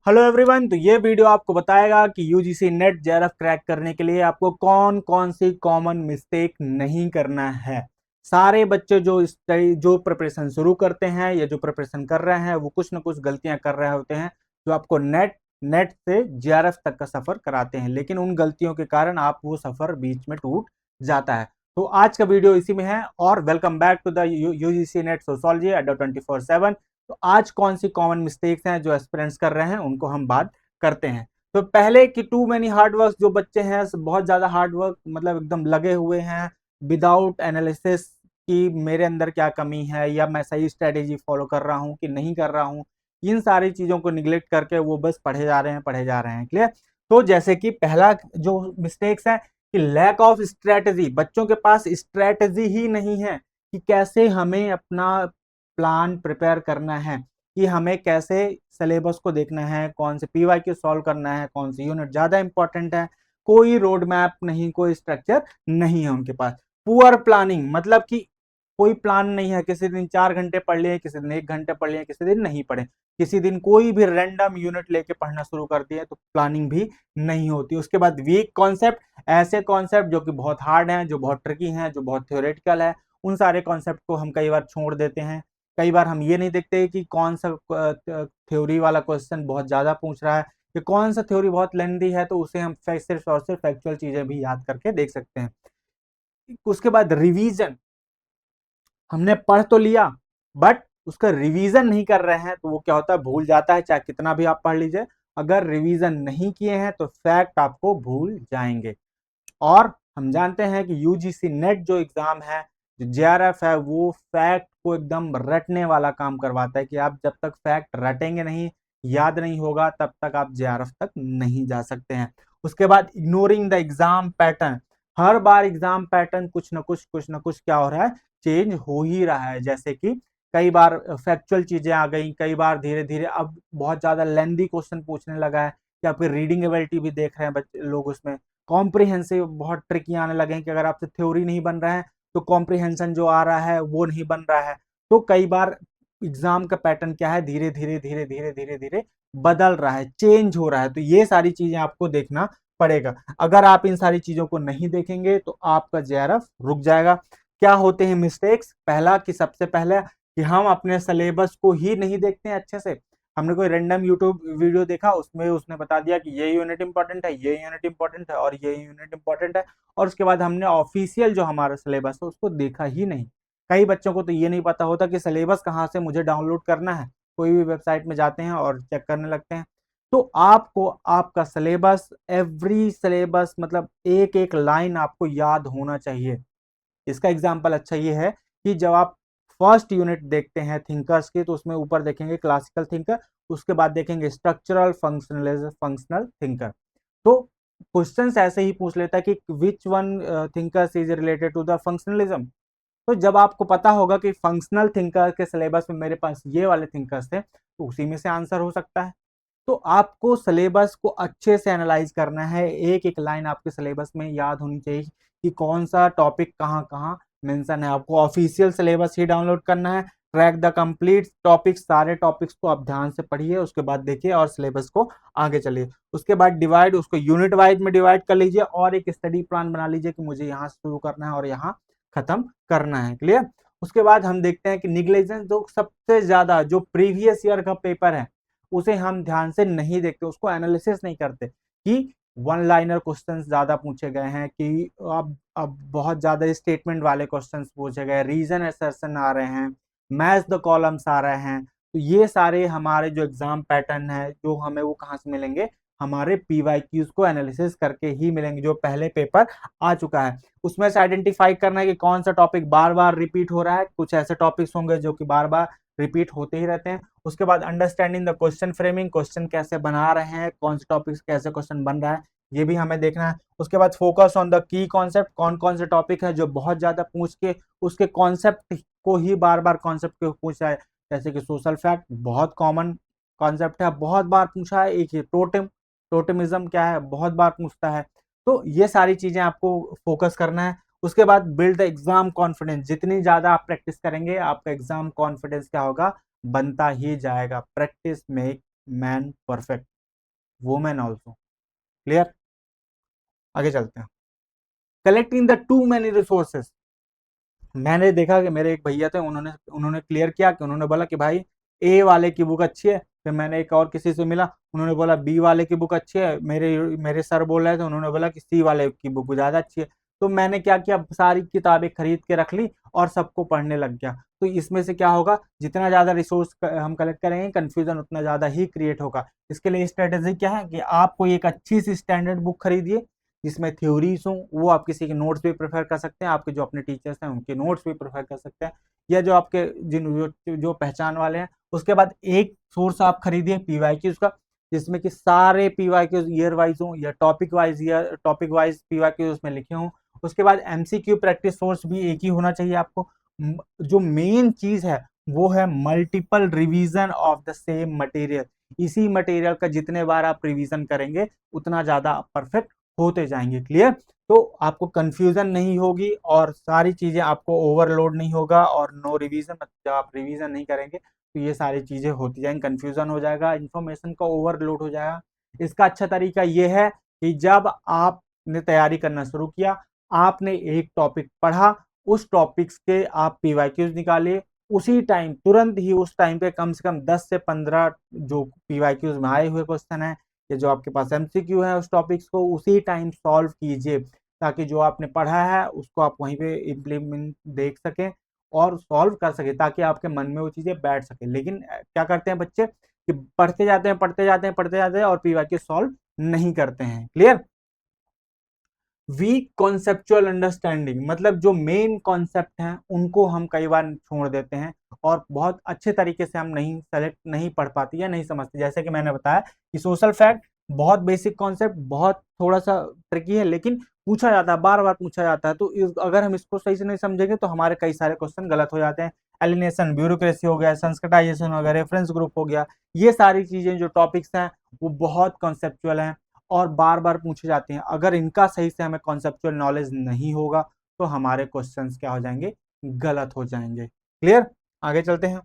Hello everyone. तो ये video आपको बताएगा कि यूजीसी नेट जेआरएफ क्रैक करने के लिए आपको कौन कौन सी कॉमन मिस्टेक नहीं करना है। सारे बच्चे जो प्रिपरेशन शुरू करते हैं या जो प्रिपरेशन कर रहे हैं वो कुछ ना कुछ गलतियां कर रहे होते हैं जो आपको नेट नेट से जेआरएफ तक का सफर कराते हैं, लेकिन उन गलतियों के कारण आप वो सफर बीच में टूट जाता है। तो आज का वीडियो इसी में है। और welcome back to the UGC NET sociology Adda 24/7। तो आज कौन सी कॉमन मिस्टेक्स हैं जो एस्पिरेंट्स कर रहे हैं उनको हम बात करते हैं। तो पहले कि टू मेनी हार्ड वर्क, जो बच्चे हैं बहुत ज्यादा हार्ड वर्क मतलब एकदम लगे हुए हैं विदाउट एनालिसिस कि मेरे अंदर क्या कमी है या मैं सही स्ट्रेटेजी फॉलो कर रहा हूँ कि नहीं कर रहा हूँ, इन सारी चीजों को निग्लेक्ट करके वो बस पढ़े जा रहे हैं। क्लियर। तो जैसे कि पहला जो मिस्टेक्स है कि लैक ऑफ स्ट्रेटेजी, बच्चों के पास स्ट्रेटेजी ही नहीं है कि कैसे हमें अपना प्लान प्रिपेयर करना है, कि हमें कैसे सिलेबस को देखना है, कौन से पीवाई क्यू सॉल्व करना है, कौन सी यूनिट ज्यादा इंपॉर्टेंट है। कोई रोड मैप नहीं, कोई स्ट्रक्चर नहीं है उनके पास। पुअर प्लानिंग मतलब कि कोई प्लान नहीं है, किसी दिन 4 घंटे पढ़ लिए, किसी दिन 1 घंटे पढ़ लिए, किसी दिन नहीं पढ़े, किसी दिन कोई भी रैंडम यूनिट लेके पढ़ना शुरू कर दिया, तो प्लानिंग भी नहीं होती। उसके बाद वीक कॉन्सेप्ट, ऐसे कॉन्सेप्ट जो कि बहुत हार्ड हैं, जो बहुत ट्रिकी हैं, जो बहुत थ्योरेटिकल है, उन सारे कॉन्सेप्ट को हम कई बार छोड़ देते हैं। कई बार हम ये नहीं देखते कि कौन सा थ्योरी वाला क्वेश्चन बहुत ज्यादा पूछ रहा है कि कौन सा थ्योरी बहुत लेंथी है, तो उसे हम सिर्फ और सिर्फ फैक्चुअल चीजें भी याद करके देख सकते हैं। उसके बाद रिवीजन, हमने पढ़ तो लिया बट उसका रिवीजन नहीं कर रहे हैं तो वो क्या होता है, भूल जाता है, चाहे कितना भी आप पढ़ लीजिए। अगर रिवीजन नहीं किए हैं तो फैक्ट आपको भूल जाएंगे। और हम जानते हैं कि यूजीसी नेट जो एग्जाम है, जो जेआरएफ है, वो फैक्ट को एकदम रटने वाला काम करवाता है कि आप जब तक फैक्ट रटेंगे नहीं, याद नहीं होगा, तब तक आप जेआरएफ तक नहीं जा सकते हैं। उसके बाद ignoring the exam pattern, her bar exam pattern कुछ ना कुछ क्या हो रहा है, चेंज हो ही रहा है। जैसे कि कई बार फैक्चुअल चीजें आ गई, कई बार धीरे धीरे अब बहुत ज्यादा लेंदी क्वेश्चन पूछने लगा है, या फिर रीडिंग एबिलिटी भी देख रहे हैं बच्चे लोग उसमें। कॉम्प्रिहेंसिव बहुत ट्रिकी आने लगे हैं कि अगर आपसे थ्योरी नहीं बन रहा है तो कॉम्प्रिहेंशन जो आ रहा है वो नहीं बन रहा है। तो कई बार एग्जाम का पैटर्न क्या है, धीरे धीरे बदल रहा है, चेंज हो रहा है। तो ये सारी चीजें आपको देखना पड़ेगा। अगर आप इन सारी चीजों को नहीं देखेंगे तो आपका जेआरएफ रुक जाएगा। क्या होते हैं मिस्टेक्स, पहला कि सबसे पहले कि हम अपने सिलेबस को ही नहीं देखते हैं अच्छे से। हमने कोई रैंडम यूट्यूब वीडियो देखा, उसमें उसने बता दिया कि ये यूनिट इंपॉर्टेंट है, ये यूनिट इंपॉर्टेंट है और ये यूनिट इंपॉर्टेंट है, और उसके बाद हमने ऑफिशियल जो हमारा सिलेबस है उसको देखा ही नहीं। कई बच्चों को तो ये नहीं पता होता कि सिलेबस कहाँ से मुझे डाउनलोड करना है, कोई भी वेबसाइट में जाते हैं और चेक करने लगते हैं। तो आपको आपका सिलेबस, एवरी सिलेबस मतलब एक एक लाइन आपको याद होना चाहिए। इसका एग्जाम्पल अच्छा ये है कि जब आप फर्स्ट यूनिट देखते हैं थिंकर्स की, तो उसमें ऊपर देखेंगे क्लासिकल थिंकर, उसके बाद देखेंगे स्ट्रक्चरल फंक्शनल थिंकर। तो क्वेश्चंस ऐसे ही पूछ लेता है कि which one thinkers is related to the functionalism. तो जब आपको पता होगा कि फंक्शनल थिंकर के सिलेबस में मेरे पास ये वाले थिंकर्स थे, तो उसी में से आंसर हो सकता है। तो आपको सिलेबस को अच्छे से एनालाइज करना है, एक एक लाइन आपके सिलेबस में याद होनी चाहिए कि कौन सा टॉपिक कहाँ कहाँ मेंशन है। आपको ऑफिशियल सिलेबस ही डाउनलोड करना है, ट्रैक द कंप्लीट टॉपिक्स, सारे टॉपिक्स को आप ध्यान से पढ़िए, उसके बाद देखिए और सिलेबस को आगे चलिए। उसके बाद डिवाइड, उसको यूनिट वाइज में डिवाइड कर लीजिए और एक स्टडी प्लान बना लीजिए कि मुझे यहाँ शुरू करना है और यहाँ खत्म करना है। क्लियर। उसके बाद हम देखते हैं कि निग्लेजेंस, जो सबसे ज्यादा जो प्रीवियस ईयर का पेपर है उसे हम ध्यान से नहीं देखते, उसको एनालिसिस नहीं करते कि वन लाइनर क्वेश्चंस ज्यादा पूछे गए हैं, कि अब बहुत ज्यादा स्टेटमेंट वाले क्वेश्चंस पूछे गए, रीजन असर्शन आ रहे हैं, मैच द कॉलम्स आ रहे हैं। तो ये सारे हमारे जो एग्जाम पैटर्न है, जो हमें वो कहाँ से मिलेंगे, हमारे पीवाईक्यूज को एनालिसिस करके ही मिलेंगे, जो पहले पेपर आ चुका है। उसमें से आइडेंटिफाई करना है कि कौन सा टॉपिक बार बार रिपीट हो रहा है, कुछ ऐसे टॉपिक्स होंगे जो कि बार बार रिपीट होते ही रहते हैं। उसके बाद understanding the question framing, question कैसे बना रहे हैं, कौन से टॉपिक कैसे क्वेश्चन बन रहा है, ये भी हमें देखना है। उसके बाद focus on the key concept, कौन कौन से टॉपिक है जो बहुत ज्यादा पूछ के उसके कॉन्सेप्ट को ही बार बार कॉन्सेप्ट को पूछा है। जैसे कि सोशल फैक्ट बहुत कॉमन कॉन्सेप्ट है, बहुत बार पूछा है। एक ही टोटेमिज्म क्या है, बहुत बार पूछता है। तो ये सारी चीजें आपको फोकस करना है। उसके बाद बिल्ड द एग्जाम कॉन्फिडेंस, जितनी ज्यादा आप प्रैक्टिस करेंगे आपका एग्जाम कॉन्फिडेंस क्या होगा, बनता ही जाएगा। Practice make man perfect, women also. Clear, आगे चलते हैं। Collecting the two many resources, मैंने देखा कि मेरे एक भैया थे, उन्होंने उन्होंने क्लियर किया कि उन्होंने बोला कि भाई ए वाले की बुक अच्छी है, फिर मैंने एक और किसी से मिला, उन्होंने बोला बी वाले की बुक अच्छी है, मेरे मेरे सर बोल रहे थे, उन्होंने बोला कि सी वाले की बुक ज़्यादा अच्छी है। तो मैंने क्या किया, सारी किताबें खरीद के रख ली और सबको पढ़ने लग गया। तो इसमें से क्या होगा, जितना ज़्यादा रिसोर्स हम कलेक्ट करेंगे, कन्फ्यूजन उतना ज़्यादा ही क्रिएट होगा। इसके लिए स्ट्रेटेजी क्या है कि आप कोई एक अच्छी सी स्टैंडर्ड बुक खरीदिए जिसमें थ्योरीज हो, वो आप किसी के नोट्स भी प्रेफर कर सकते हैं, आपके जो अपने टीचर्स हैं उनके नोट्स भी प्रेफर कर सकते हैं, या जो आपके जो पहचान वाले हैं। उसके बाद एक सोर्स आप खरीदिए पीवाईक्यूज का, जिसमें कि सारे पीवाईक्यूज ईयर वाइज हो या टॉपिक वाइज पीवाईक्यूज उसमें लिखे हों। उसके बाद एमसीक्यू प्रैक्टिस सोर्स भी एक ही होना चाहिए आपको। जो मेन चीज है वो है multiple revision of the same material. इसी मटेरियल का जितने बार आप रिवीजन करेंगे उतना ज्यादा परफेक्ट होते जाएंगे। क्लियर, तो आपको कंफ्यूजन नहीं होगी और सारी चीजें आपको ओवरलोड नहीं होगा, और नो रिवीजन, जब आप रिवीजन नहीं करेंगे तो ये सारी चीजें होती जाएंगी, कंफ्यूजन हो जाएगा, इंफॉर्मेशन का ओवरलोड हो जाएगा। इसका अच्छा तरीका ये है कि जब आपने तैयारी करना शुरू किया, आपने एक टॉपिक पढ़ा, उस टॉपिक्स के आप पीवाईक्यूज निकालिए, उसी टाइम तुरंत ही उस टाइम पे कम से कम 10 से 15 जो पीवाईक्यूज में आए हुए क्वेश्चन है या जो आपके पास एमसीक्यू है उस टॉपिक्स को उसी टाइम सॉल्व कीजिए, ताकि जो आपने पढ़ा है उसको आप वहीं पे इम्प्लीमेंट देख सकें और सॉल्व कर सके, ताकि आपके मन में वो चीजें बैठ सके। लेकिन क्या करते हैं बच्चे कि पढ़ते जाते हैं पढ़ते जाते हैं पढ़ते जाते हैं और पीवाईक्यू सॉल्व नहीं करते हैं। क्लियर, वीक कॉन्सेप्चुअल अंडरस्टैंडिंग, मतलब जो मेन कॉन्सेप्ट हैं उनको हम कई बार छोड़ देते हैं और बहुत अच्छे तरीके से हम नहीं सेलेक्ट नहीं पढ़ पाते या नहीं समझते। जैसे कि मैंने बताया कि सोशल फैक्ट बहुत बेसिक कॉन्सेप्ट, बहुत थोड़ा सा ट्रिकी है, लेकिन पूछा जाता है, बार बार पूछा जाता है। तो अगर हम इसको सही से नहीं समझेंगे तो हमारे कई सारे क्वेश्चन गलत हो जाते हैं। एलिनेशन, ब्यूरोक्रेसी हो गया, संस्कृताइजेशन हो गया, रेफरेंस ग्रुप हो गया, ये सारी चीजें जो टॉपिक्स हैं वो बहुत कॉन्सेप्चुअल हैं और बार बार पूछे जाते हैं। अगर इनका सही से हमें कॉन्सेप्चुअल नॉलेज नहीं होगा तो हमारे क्वेश्चंस क्या हो जाएंगे, गलत हो जाएंगे। क्लियर, आगे चलते हैं।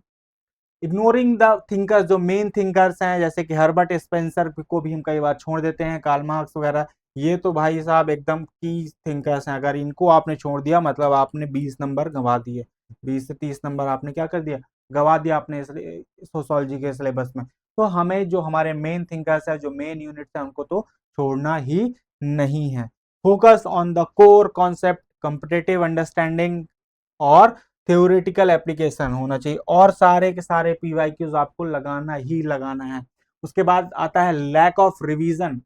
इग्नोरिंग द थिंकर्स, जो मेन थिंकर्स हैं जैसे कि हर्बर्ट स्पेंसर को भी हम कई बार छोड़ देते हैं, कार्ल मार्क्स वगैरह, ये तो भाई साहब एकदम की थिंकर्स हैं। अगर इनको आपने छोड़ दिया मतलब आपने 20 नंबर गंवा दिए, 20 से 30 नंबर आपने क्या कर दिया, गंवा दिया अपने सोशोलॉजी के सिलेबस में। तो हमें जो हमारे मेन थिंकर्स है, जो मेन यूनिट्स है, उनको तो छोड़ना ही नहीं है। Focus on the core concept, competitive understanding और थ्योरेटिकल एप्लीकेशन होना चाहिए, और सारे के सारे पीवाईक्यूज आपको लगाना ही लगाना है। उसके बाद आता है लैक ऑफ रिवीजन।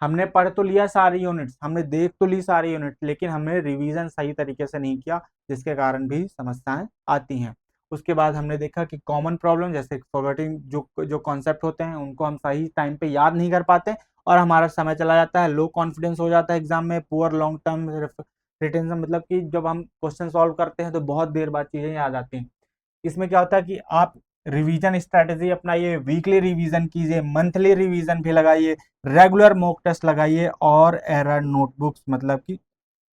हमने पढ़ तो लिया सारी यूनिट्स, हमने देख तो ली सारी यूनिट, लेकिन हमने रिवीजन सही तरीके से नहीं किया, जिसके कारण भी समस्याएं आती हैं। उसके बाद हमने देखा कि कॉमन प्रॉब्लम जैसे फॉरगेटिंग, जो जो कॉन्सेप्ट होते हैं उनको हम सही टाइम पे याद नहीं कर पाते और हमारा समय चला जाता है, लो कॉन्फिडेंस हो जाता है एग्जाम में, पुअर लॉन्ग टर्म रिटेंशन, मतलब कि जब हम क्वेश्चन सॉल्व करते हैं तो बहुत देर बाद चीजें याद आती हैं। इसमें क्या होता है कि आप रिवीजन स्ट्रेटेजी अपनाइए, वीकली रिवीजन कीजिए, मंथली रिवीजन भी लगाइए, रेगुलर मॉक टेस्ट लगाइए और एरर नोटबुक्स, मतलब कि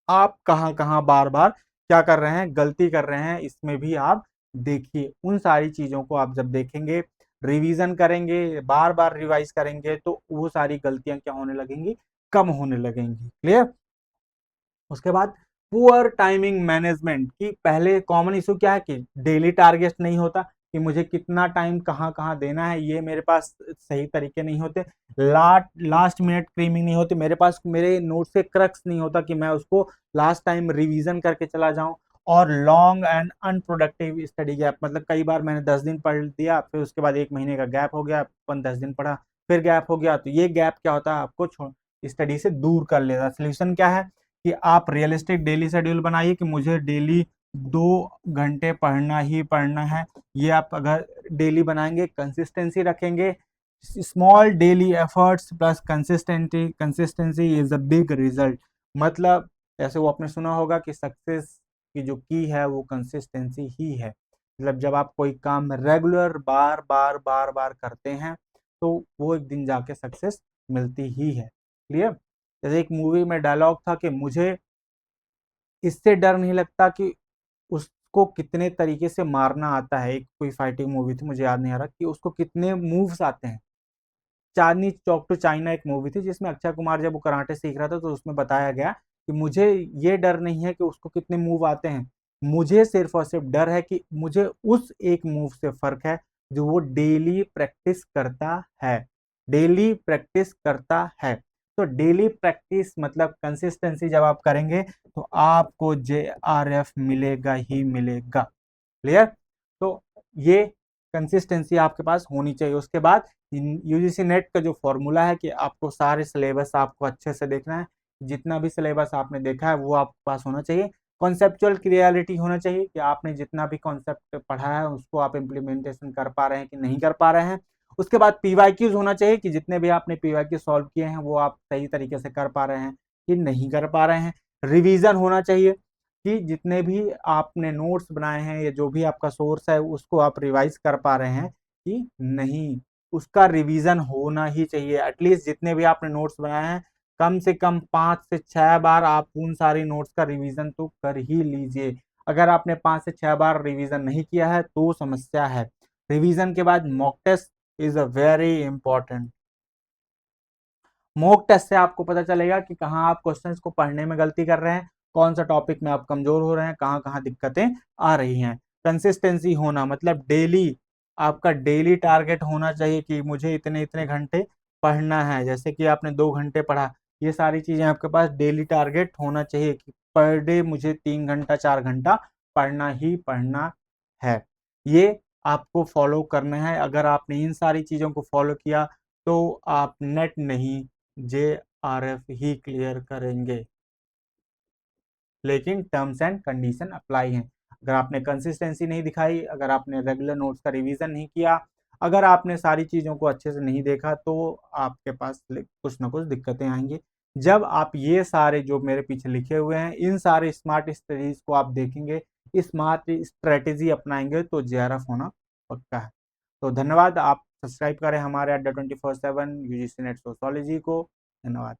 आप कहाँ कहाँ बार बार क्या कर रहे हैं, गलती कर रहे हैं, इसमें भी आप देखिए। उन सारी चीजों को आप जब देखेंगे, रिवीजन करेंगे, बार बार रिवाइज करेंगे, तो वो सारी गलतियां क्या होने लगेंगी, कम होने लगेंगी। क्लियर, उसके बाद पुअर टाइमिंग मैनेजमेंट की पहले कॉमन इशू क्या है कि डेली टारगेट नहीं होता कि मुझे कितना टाइम कहाँ कहाँ देना है, ये मेरे पास सही तरीके नहीं होते। लास्ट मिनट क्रीमिंग नहीं होती मेरे पास, मेरे नोट से क्रक्स नहीं होता कि मैं उसको लास्ट टाइम रिवीजन करके चला जाऊं। और long and unproductive study gap, मतलब कई बार मैंने 10 दिन पढ़ दिया, फिर उसके बाद एक महीने का गैप हो गया, 10 दिन पढ़ा, फिर गैप हो गया, तो ये गैप क्या होता है, आपको स्टडी से दूर कर लेता। सोल्यूशन क्या है कि आप रियलिस्टिक डेली शेड्यूल बनाइए कि मुझे डेली 2 घंटे पढ़ना ही पढ़ना है। ये आप अगर डेली बनाएंगे, कंसिस्टेंसी रखेंगे, small daily efforts plus consistency, consistency is a big result. मतलब जैसे वो आपने सुना होगा कि सक्सेस की जो की है वो कंसिस्टेंसी ही है। मतलब जब आप कोई काम रेगुलर बार बार बार बार करते हैं तो वो एक दिन जाके सक्सेस मिलती ही है। क्लियर, जैसे एक मूवी में डायलॉग था कि मुझे इससे डर नहीं लगता कि उसको कितने तरीके से मारना आता है। एक कोई फाइटिंग मूवी थी, मुझे याद नहीं आ रहा कि उसको कितने मूव्स आते हैं, चांदनी चौक टू चाइना एक मूवी थी जिसमें अक्षय कुमार जब वो कराटे सीख रहा था तो उसमें बताया गया कि मुझे ये डर नहीं है कि उसको कितने मूव आते हैं, मुझे सिर्फ और सिर्फ डर है कि मुझे उस एक मूव से फर्क है जो वो डेली प्रैक्टिस करता है, डेली प्रैक्टिस करता है। तो डेली प्रैक्टिस मतलब कंसिस्टेंसी जब आप करेंगे तो आपको JRF मिलेगा ही मिलेगा। क्लियर? तो ये कंसिस्टेंसी आपके पास होनी चाहिए। उसके बाद यूजीसी नेट का जो फॉर्मूला है कि आपको सारे सिलेबस आपको अच्छे से देखना है, जितना भी सिलेबस आपने देखा है वो आपके पास होना चाहिए। कॉन्सेप्चुअल क्लियरिटी होना चाहिए कि आपने जितना भी कॉन्सेप्ट पढ़ा है उसको आप इम्प्लीमेंटेशन कर पा रहे हैं कि नहीं कर पा रहे हैं। उसके बाद पीवाईक्यूज होना चाहिए कि जितने भी आपने पीवाईक्यू सॉल्व किए हैं वो आप सही तरीके से कर पा रहे हैं कि नहीं कर पा रहे हैं। रिवीजन होना चाहिए कि जितने भी आपने नोट्स बनाए हैं या जो भी आपका सोर्स है उसको आप रिवाइज कर पा रहे हैं कि नहीं, उसका रिवीजन होना ही चाहिए। एटलीस्ट जितने भी आपने नोट्स बनाए हैं कम से कम 5 से 6 बार आप उन सारी नोट्स का रिवीजन तो कर ही लीजिए। अगर आपने 5 से 6 बार रिवीजन नहीं किया है तो समस्या है। रिवीजन के बाद mock test is a very important. Mock test से आपको पता चलेगा कि कहाँ आप क्वेश्चंस को पढ़ने में गलती कर रहे हैं, कौन सा टॉपिक में आप कमजोर हो रहे हैं, कहाँ कहाँ दिक्कतें आ रही हैं। कंसिस्टेंसी होना मतलब डेली, आपका डेली टारगेट होना चाहिए कि मुझे इतने इतने घंटे पढ़ना है। जैसे कि आपने 2 घंटे पढ़ा, ये सारी चीजें आपके पास डेली टारगेट होना चाहिए कि पर डे मुझे 3 घंटा 4 घंटा पढ़ना ही पढ़ना है। ये आपको फॉलो करना है। अगर आपने इन सारी चीजों को फॉलो किया तो आप नेट नहीं JRF ही क्लियर करेंगे, लेकिन टर्म्स एंड कंडीशन अप्लाई हैं। अगर आपने कंसिस्टेंसी नहीं दिखाई, अगर आपने रेगुलर नोट्स का रिवीजन नहीं किया, अगर आपने सारी चीज़ों को अच्छे से नहीं देखा तो आपके पास कुछ ना कुछ दिक्कतें आएंगी। जब आप ये सारे जो मेरे पीछे लिखे हुए हैं इन सारे स्मार्ट स्टडीज को आप देखेंगे, स्मार्ट स्ट्रेटेजी अपनाएंगे तो JRF होना पक्का है। तो धन्यवाद। आप सब्सक्राइब करें हमारे अड्डा 24/7 यूजीसी नेट सोशियोलॉजी को। धन्यवाद।